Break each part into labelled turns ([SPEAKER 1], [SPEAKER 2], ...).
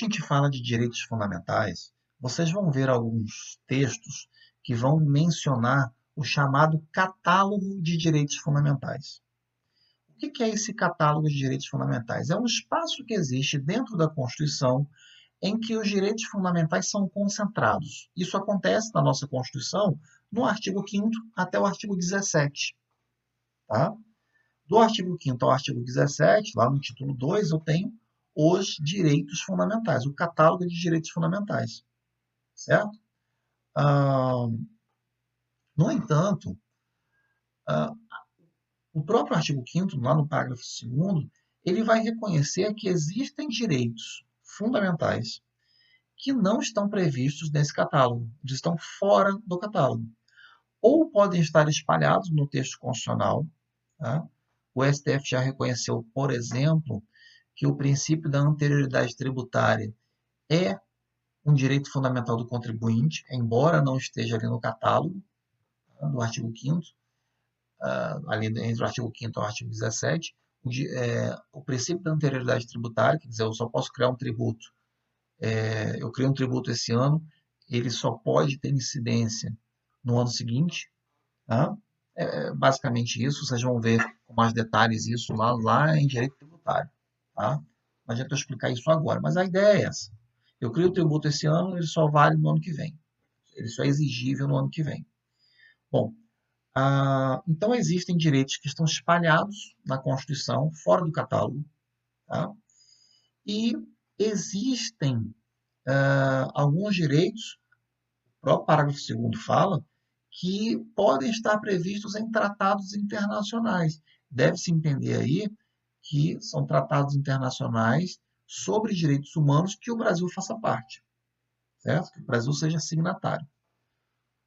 [SPEAKER 1] gente fala de direitos fundamentais, vocês vão ver alguns textos que vão mencionar o chamado catálogo de direitos fundamentais. O que é esse catálogo de direitos fundamentais? É um espaço que existe dentro da Constituição em que os direitos fundamentais são concentrados. Isso acontece na nossa Constituição no artigo 5º até o artigo 17. Tá? Do artigo 5º ao artigo 17, lá no título 2, eu tenho os direitos fundamentais, o catálogo de direitos fundamentais. Certo? No entanto, o próprio artigo 5º, lá no parágrafo 2º, ele vai reconhecer que existem direitos fundamentais que não estão previstos nesse catálogo, eles estão fora do catálogo. Ou podem estar espalhados no texto constitucional. Tá? O STF já reconheceu, por exemplo, que o princípio da anterioridade tributária é um direito fundamental do contribuinte, embora não esteja ali no catálogo, tá? Do artigo 5º, ali entre o artigo 5º e o artigo 17, o princípio da anterioridade tributária, quer dizer, eu só posso criar um tributo, eu criei um tributo esse ano, ele só pode ter incidência no ano seguinte. Tá? Basicamente isso, vocês vão ver com mais detalhes isso lá em direito tributário. Tá? Não adianta eu explicar isso agora, mas a ideia é essa. Eu crio o tributo esse ano, ele só vale no ano que vem. Ele só é exigível no ano que vem. Bom, então existem direitos que estão espalhados na Constituição, fora do catálogo. Tá? E existem alguns direitos, o próprio parágrafo 2º fala, que podem estar previstos em tratados internacionais. Deve-se entender aí que são tratados internacionais sobre direitos humanos que o Brasil faça parte, certo? Que o Brasil seja signatário.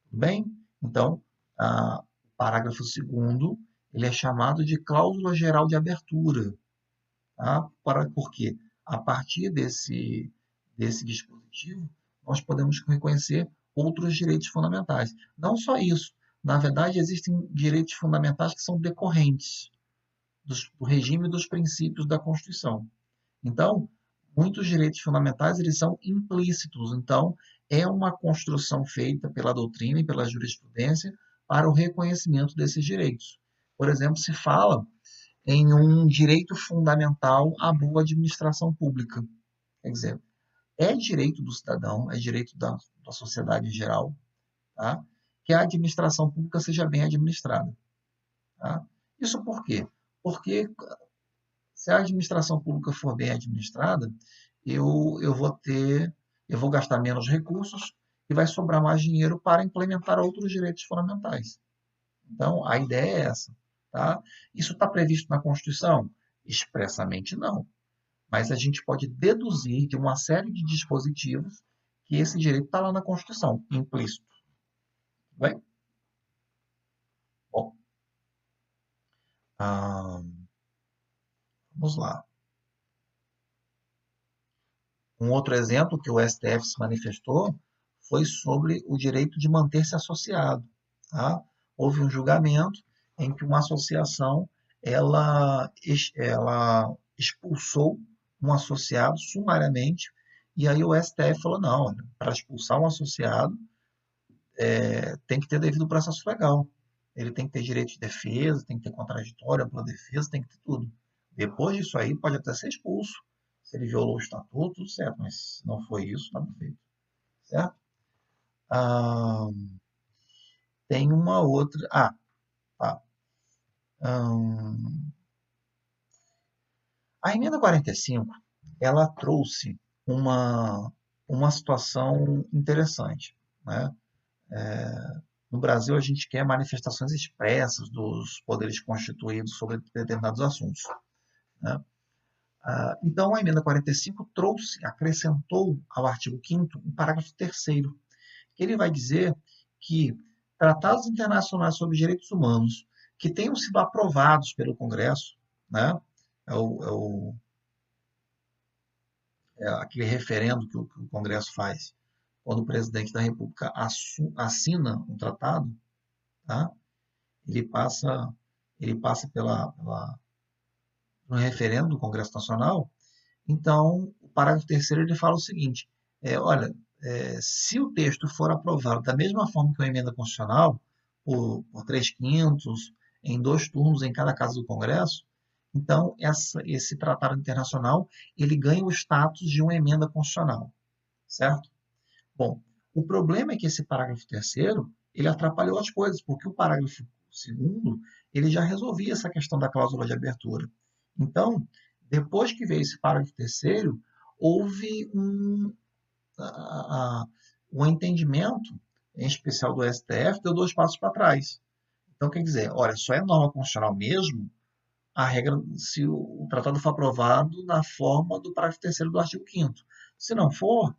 [SPEAKER 1] Tudo bem? Então, o parágrafo 2º, ele é chamado de cláusula geral de abertura. Tá? Por quê? A partir desse dispositivo, nós podemos reconhecer outros direitos fundamentais. Não só isso. Na verdade, existem direitos fundamentais que são decorrentes do regime e dos princípios da Constituição. Então, muitos direitos fundamentais eles são implícitos. Então, é uma construção feita pela doutrina e pela jurisprudência para o reconhecimento desses direitos. Por exemplo, se fala em um direito fundamental à boa administração pública. Quer dizer, é direito do cidadão, é direito da sociedade em geral, tá? Que a administração pública seja bem administrada. Tá? Isso por quê? Porque se a administração pública for bem administrada, eu vou gastar menos recursos e vai sobrar mais dinheiro para implementar outros direitos fundamentais. Então, a ideia é essa. Tá? Isso está previsto na Constituição? Expressamente não. Mas a gente pode deduzir de uma série de dispositivos que esse direito está lá na Constituição, implícito. Bem? Bom, vamos lá. Um outro exemplo que o STF se manifestou foi sobre o direito de manter-se associado. Tá? Houve um julgamento em que uma associação ela expulsou um associado sumariamente, e aí o STF falou, não, para expulsar um associado tem que ter devido processo legal. Ele tem que ter direito de defesa, tem que ter contraditório, ampla defesa, tem que ter tudo. Depois disso aí, pode até ser expulso. Se ele violou o estatuto, tudo certo, mas se não foi isso, nada feito. Certo? Tem uma outra... tá. A emenda 45, ela trouxe uma situação interessante. Né? No Brasil, a gente quer manifestações expressas dos poderes constituídos sobre determinados assuntos. Né? Então, a emenda 45 acrescentou ao artigo 5º um parágrafo 3º, que ele vai dizer que tratados internacionais sobre direitos humanos que tenham sido aprovados pelo Congresso, né, aquele referendo que o Congresso faz quando o presidente da República assina um tratado, tá, ele passa por um referendo do Congresso Nacional. Então, o parágrafo 3º ele fala o seguinte, olha, se o texto for aprovado da mesma forma que uma emenda constitucional, por 3/5, em 2 turnos em cada casa do Congresso, então esse tratado internacional ele ganha o status de uma emenda constitucional, certo? Bom, o problema é que esse parágrafo 3º ele atrapalhou as coisas, porque o parágrafo 2º ele já resolvia essa questão da cláusula de abertura. Então, depois que veio esse parágrafo 3º, houve um entendimento, em especial do STF, deu 2 passos para trás. Então, quer dizer, olha, só é norma constitucional mesmo a regra se o tratado for aprovado na forma do parágrafo 3º do artigo 5º. Se não for,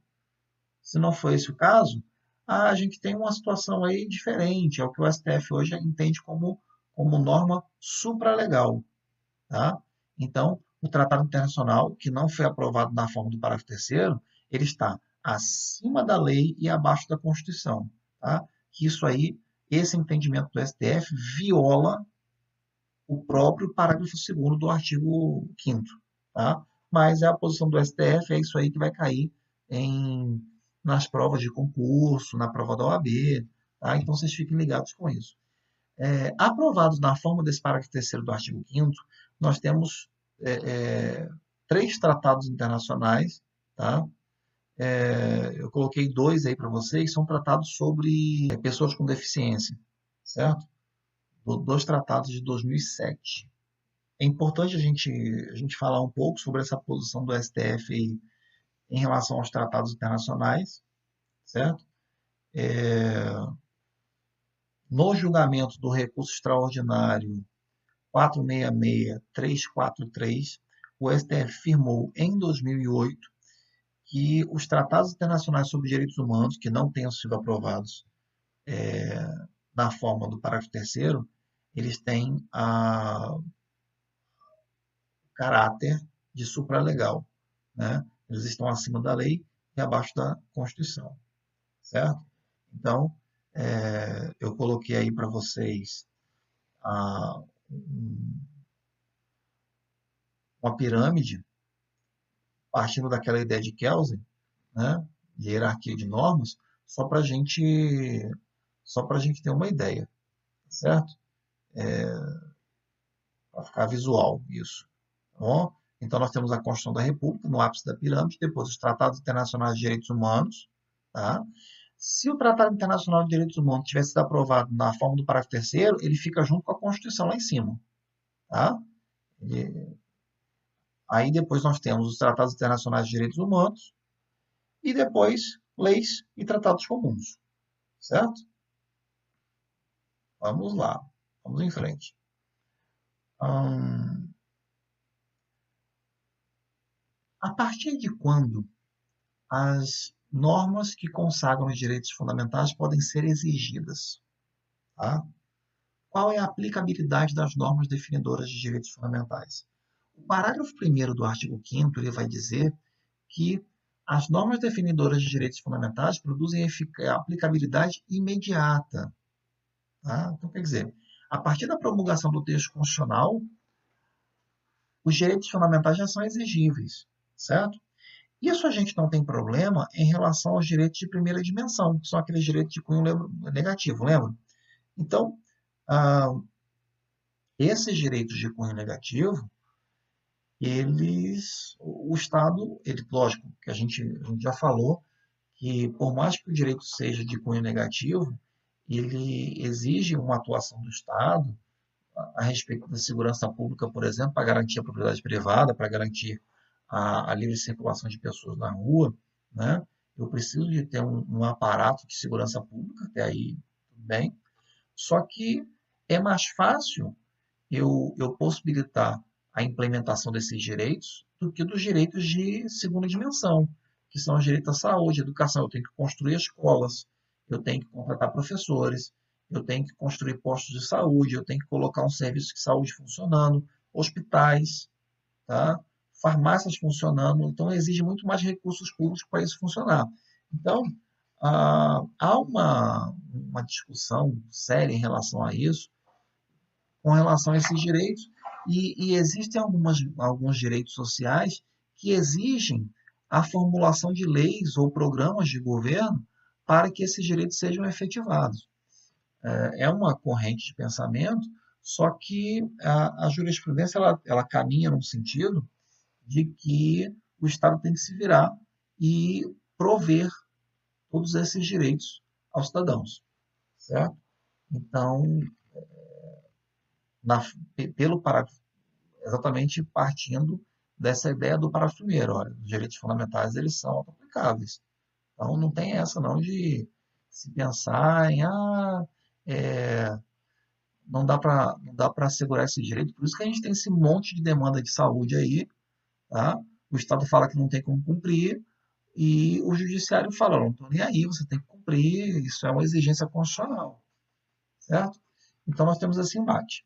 [SPEAKER 1] se não for esse o caso, a gente tem uma situação aí diferente, é o que o STF hoje entende como norma supralegal. Tá? Então, o tratado internacional, que não foi aprovado na forma do parágrafo 3º, ele está acima da lei e abaixo da Constituição. Tá? Que isso aí, esse entendimento do STF viola o próprio parágrafo 2º do artigo 5º. Tá? Mas é a posição do STF, é isso aí que vai cair nas provas de concurso, na prova da OAB. Tá? Então, vocês fiquem ligados com isso. Aprovados na forma desse parágrafo 3º do artigo 5º, nós temos 3 tratados internacionais, tá? Eu coloquei 2 aí para vocês, são tratados sobre pessoas com deficiência, certo? 2 tratados de 2007. É importante a gente falar um pouco sobre essa posição do STF aí, em relação aos tratados internacionais, certo? No julgamento do recurso extraordinário 466-343, o STF firmou em 2008 que os tratados internacionais sobre direitos humanos, que não tenham sido aprovados na forma do parágrafo 3º, eles têm o caráter de supralegal. Né? Eles estão acima da lei e abaixo da Constituição. Certo? Então, eu coloquei aí para vocês uma pirâmide, partindo daquela ideia de Kelsen, né, de hierarquia de normas, só para a gente ter uma ideia, certo? Para ficar visual isso. Tá bom? Então, nós temos a Constituição da República, no ápice da pirâmide, depois os Tratados Internacionais de Direitos Humanos. Tá? Se o Tratado Internacional de Direitos Humanos tivesse sido aprovado na forma do parágrafo 3º, ele fica junto com a Constituição lá em cima. Tá? Aí depois nós temos os Tratados Internacionais de Direitos Humanos e depois leis e tratados comuns. Certo? Vamos lá. Vamos em frente. A partir de quando as normas que consagram os direitos fundamentais podem ser exigidas? Tá? Qual é a aplicabilidade das normas definidoras de direitos fundamentais? O parágrafo 1º do artigo 5º ele vai dizer que as normas definidoras de direitos fundamentais produzem aplicabilidade imediata. Tá? Então, quer dizer, a partir da promulgação do texto constitucional, os direitos fundamentais já são exigíveis, certo? Isso a gente não tem problema em relação aos direitos de primeira dimensão, que são aqueles direitos de cunho negativo, lembra? Então, esses direitos de cunho negativo, o Estado, lógico, que a gente já falou, que por mais que o direito seja de cunho negativo, ele exige uma atuação do Estado a respeito da segurança pública, por exemplo, para garantir a propriedade privada, para garantir a livre circulação de pessoas na rua, né? Eu preciso de ter um aparato de segurança pública, até aí tudo bem, só que é mais fácil eu possibilitar a implementação desses direitos do que dos direitos de segunda dimensão, que são os direitos à saúde, à educação. Eu tenho que construir escolas, eu tenho que contratar professores, eu tenho que construir postos de saúde, eu tenho que colocar um serviço de saúde funcionando, hospitais, tá? Farmácias funcionando. Então, exige muito mais recursos públicos para isso funcionar. Então, há uma discussão séria em relação a isso, com relação a esses direitos, e existem alguns direitos sociais que exigem a formulação de leis ou programas de governo para que esses direitos sejam efetivados. É uma corrente de pensamento, só que a jurisprudência ela caminha no sentido de que o Estado tem que se virar e prover todos esses direitos aos cidadãos, certo? Então, na, pelo parágrafo, exatamente partindo dessa ideia do parágrafo primeiro, olha, os direitos fundamentais eles são aplicáveis. Então, não tem essa não de se pensar em, é, não dá para assegurar esse direito, por isso que a gente tem esse monte de demanda de saúde aí, tá? O Estado fala que não tem como cumprir, e o judiciário fala, não estou nem aí, você tem que cumprir, isso é uma exigência constitucional, certo? Então nós temos esse embate.